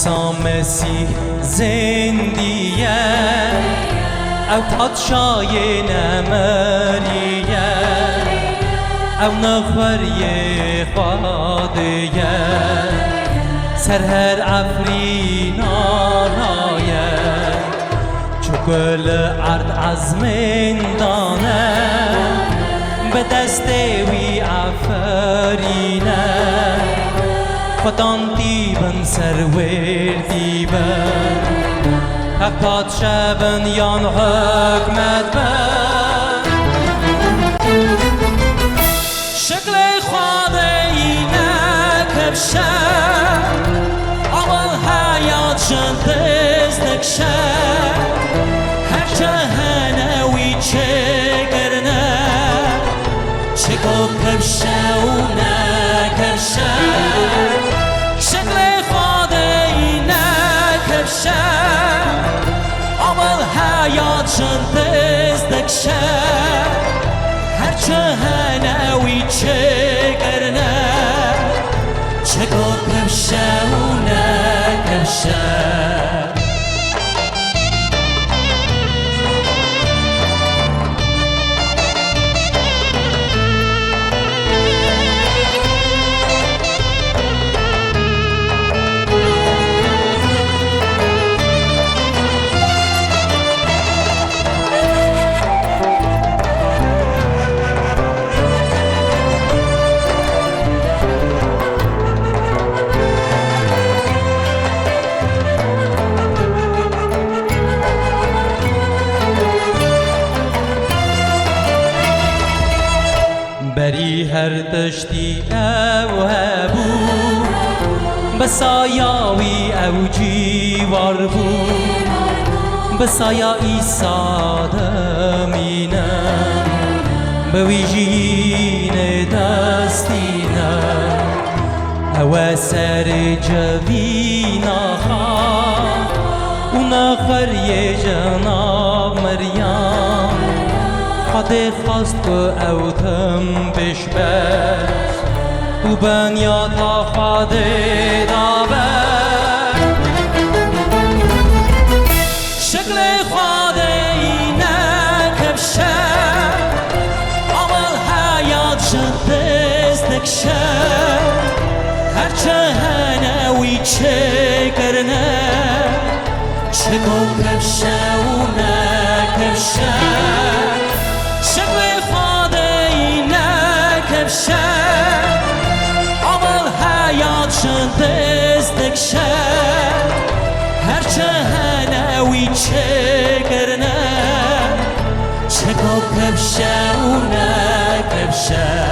عیسی مسیح زندیه او پادشای نمریه او نخوری خادیه سر هر افرینانایه چو گل ارد از مندانه به دست وی افرینه خدان دیبن سرور دیبن حق پادشابن یان حکمت بن شکل خدایی نکبشه اول حیات شد دستکشه هرچه هنوی چگرنه چگو کبشه و نکبشه شکل خدایی نکبشه اول حیات شد دستکشه هرچه هنوی چگرنه چگو کبشه و نکبشه بری هر دشتی او هبو بسایاوی او جیوار بو بسایا ایسا دمینم بویجین دستینم او سر جوینا خواه و نخوری جناب مریم خدا خواست که او تم بشبه و بنیا تا خدا دابه شکل خدایی نکبشه اول حیات شد دستکشه هرچه هنوی چگرنه چگو کبشه و نکبشه اول حیات شد دستکشه هرچه هنوی چگرنه چگو کبشه و نکبشه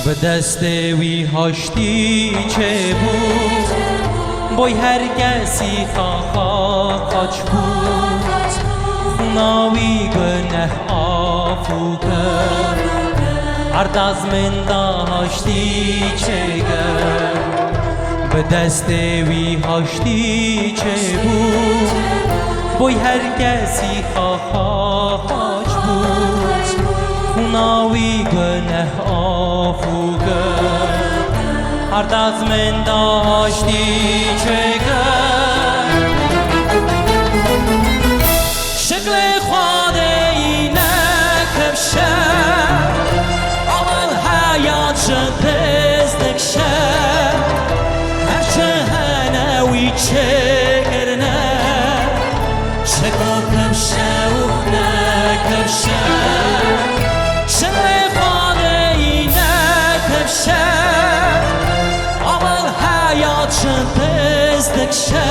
به دست وی هاشتی چه بود بای هر کسی خاچ بود خوناوی گنه آفو کرد ارد از من داشتی چه گر به دست وی هاشتی چه بود بای هر کسی خاچ بود خوناوی گنه آفو کرد ارد از من داشتی چه گر شکل خدایی نکبشه اول حیات شد دستکشه هرچه هنوی چگرنه چگو کبشه و نکبشه اول حیات شد دستکشه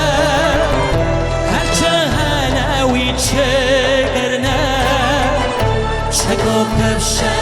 هرچه هنوی چگرنه چگو کبشه